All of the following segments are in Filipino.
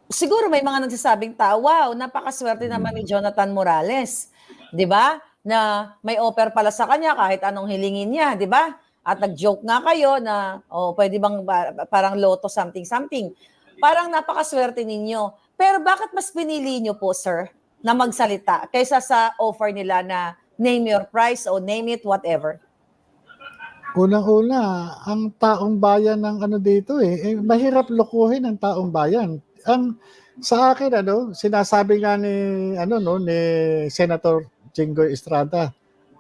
siguro may mga nagsasabing tao, wow, napakaswerte naman ni Jonathan Morales, 'di ba? Na may offer pala sa kanya kahit anong hilingin niya, 'di ba? At nag-joke nga kayo na, oh, pwede bang parang loto something something. Parang napakaswerte ninyo. Pero bakit mas pinili niyo po, sir, na magsalita kaysa sa offer nila na name your price o name it whatever? Unang-una, ang taong bayan ng ano dito mahirap lokohin ang taong bayan. Ang sa akin sinasabi nga ni ni Senator Jinggoy Estrada,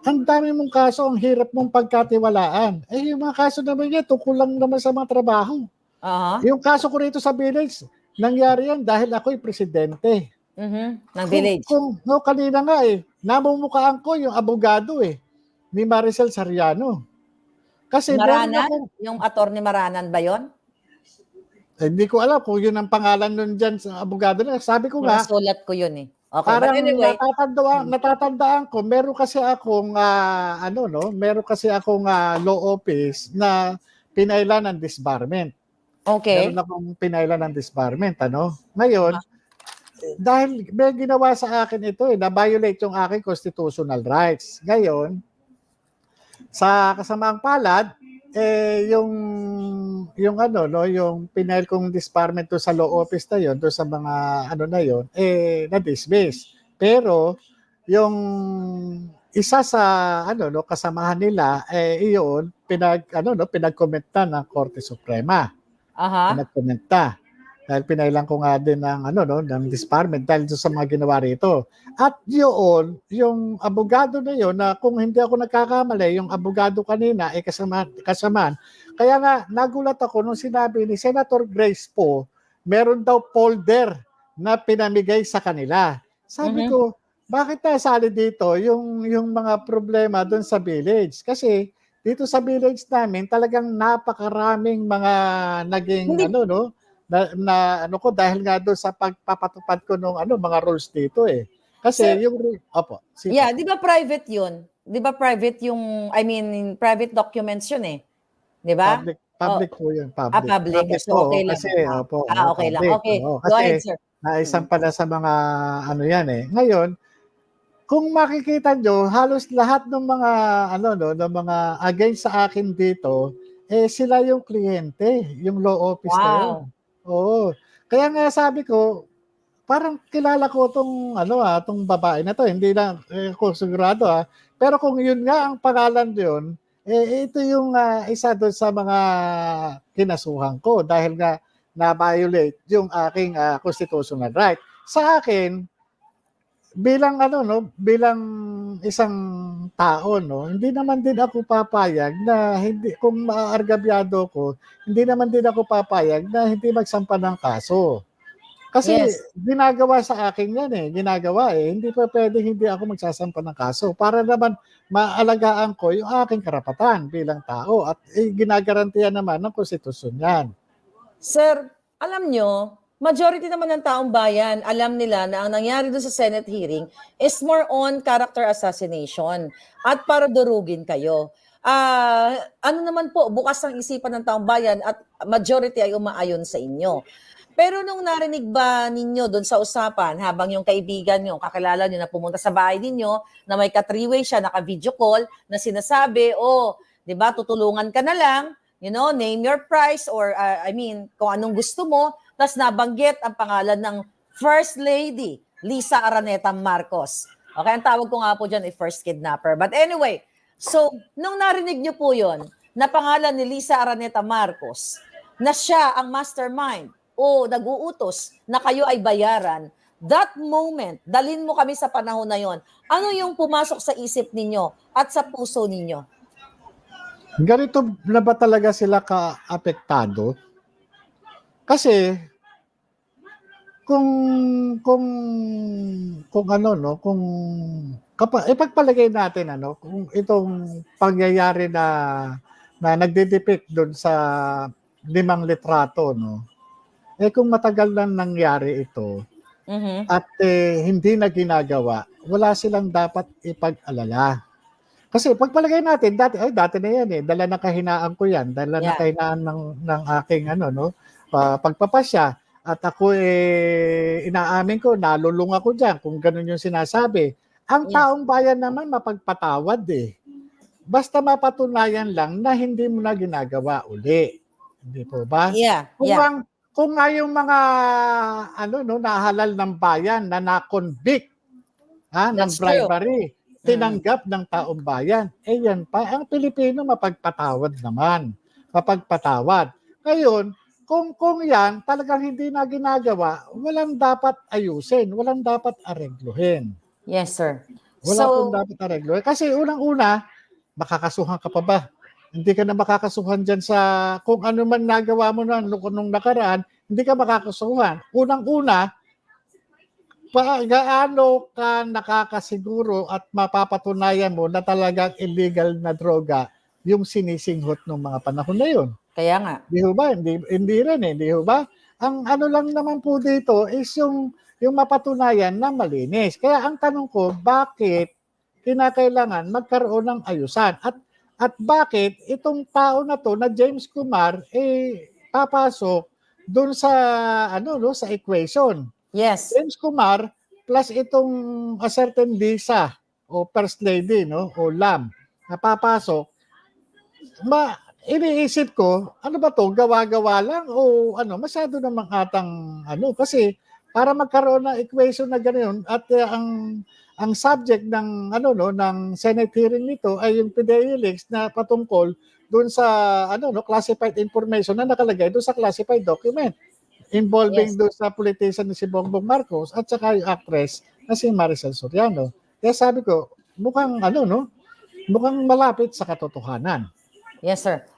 ang dami mong kaso, ang hirap mong pagkatiwalaan. Yung mga kaso naman niya tungkol lang naman sa mga trabaho. Yung kaso ko rito sa village, nangyari yan dahil ako'y presidente. Ng village. Kanina nga namumukhaan ko yung abogado ni Maricel Sariano. Kasi Maranan? Yung attorney Maranan ba yon? Hindi ko alam kung yun ang pangalan nun dyan sa abogado na. Sabi ko nga, nasulat ko yun Okay, parang but anyway, natatandaan ko, meron kasi akong law office na pinailan ng disbarment. Okay. Meron akong pinailan ng disbarment, Ngayon, dahil may ginawa sa akin ito na-violate yung aking constitutional rights. Ngayon, sa kasamaang palad, yung pinail kong disbarment to sa law office na yon, to sa mga na yon, na-dismiss. Pero yung isa sa kasamahan nila iyon pinagkomenta ng Korte Suprema. Pinagkomenta. Dahil pinailan ko nga din ng disbarment dahil sa mga ginawa rito. At yun, yung abogado na yun, na kung hindi ako nagkakamali, yung abogado kanina ay kasamaan. Kaya nga, nagulat ako nung sinabi ni Senator Grace Poe, meron daw folder na pinamigay sa kanila. Sabi ko, bakit nasali dito yung mga problema doon sa village? Kasi dito sa village namin, talagang napakaraming mga naging dahil nga doon sa pagpapatupad ko ng mga rules dito Kasi Sir, Yeah, di ba private yun? Di ba private yung, private documents yun Di ba? Public po yun. Public. So, okay lang. Kasi, okay lang. Okay. Kasi, Go ahead, sir. Naisang pala sa mga yan Ngayon, kung makikita nyo, halos lahat ng mga ng mga against sa akin dito, sila yung kliyente, yung law office na yun. Oo. Kaya nga sabi ko, parang kilala ko tong babae na to. Hindi lang ako sigurado Pero kung yun nga ang pangalan yun, ito yung isa doon sa mga kinasuhan ko dahil nga na-violate yung aking constitutional right. Sa akin, bilang bilang isang tao hindi naman din ako papayag na kung maaargabyado ko, hindi naman din ako papayag na hindi magsampa ng kaso. Kasi ginagawa sa akin yan ginagawa hindi pa pwedeng hindi ako magsasampa ng kaso para naman maalagaan ko yung aking karapatan bilang tao at ginagarantiyan naman ng konstitusyon yan. Sir, alam nyo, majority naman ng taong bayan, alam nila na ang nangyari doon sa Senate hearing is more on character assassination at para durugin kayo. Ano naman po, bukas ang isipan ng taong bayan at majority ay umaayon sa inyo. Pero nung narinig ba ninyo doon sa usapan, habang yung kaibigan nyo, kakilala nyo na pumunta sa bahay ninyo, na may ka-three-way siya, naka-video call, na sinasabi, di ba, tutulungan ka na lang, name your price or kung anong gusto mo, tapos nabanggit ang pangalan ng First Lady, Lisa Araneta Marcos. Okay, ang tawag ko nga po dyan ay First Kidnapper. But anyway, so, nung narinig nyo po yon na pangalan ni Lisa Araneta Marcos, na siya ang mastermind o nag-uutos na kayo ay bayaran, that moment, dalhin mo kami sa panahon na yon. Ano yung pumasok sa isip ninyo at sa puso ninyo? Ganito na ba talaga sila ka-apektado? Kasi kung ipagpalagay natin kung itong pangyayari na nagde-depict doon sa 5 litrato kung matagal lang nangyari ito at hindi na ginagawa, wala silang dapat ipag-alala. Kasi pagpalagay natin, dati na yan dala ng kahinaan ko yan, dala ng kahinaan ng aking pagpapasya. at ako inaamin ko, nalulung ako diyan kung ganun yung sinasabi. Ang Yes. taong bayan naman mapagpatawad eh. Basta mapatunayan lang na hindi mo na ginagawa uli. Hindi po ba? Yeah, Kung yeah. kung nga yung mga nahalal ng bayan na na-convict ng That's true. bribery, tinanggap ng taong bayan, yan pa. Ang Pilipino mapagpatawad naman. Mapagpatawad. Ngayon, kung yan talagang hindi na ginagawa, walang dapat ayusin, walang dapat aregluhin. Yes, sir. Wala pong So, dapat aregluhin. Kasi unang-una, makakasuhan ka pa ba? Hindi ka na makakasuhan dyan sa kung ano man nagawa mo nung nakaraan, hindi ka makakasuhan. Unang-una, gaano ka nakakasiguro at mapapatunayan mo na talagang illegal na droga yung sinisinghot ng mga panahon na yun. kaya nga. Di ho ba? Hindi rin eh. Di ho ba? Ang ano lang naman po dito is yung mapatunayan na malinis. Kaya ang tanong ko, bakit kinakailangan magkaroon ng ayusan? At bakit itong tao na to na James Kumar papasok doon sa sa equation? Yes. James Kumar plus itong a certain Lisa o First Lady o Lam na papasok, iniisip ko, ano ba to, gawa-gawa lang o masyado namang atang kasi para magkaroon ng equation na ganoon at ang subject ng ng Senate hearing nito ay yung PDEA na patungkol doon sa classified information na nakalagay doon sa classified document involving Yes. doon sa politician na si Bongbong Marcos at saka yung actress na si Maricel Soriano. Kaya sabi ko, mukhang mukhang malapit sa katotohanan. Yes, sir.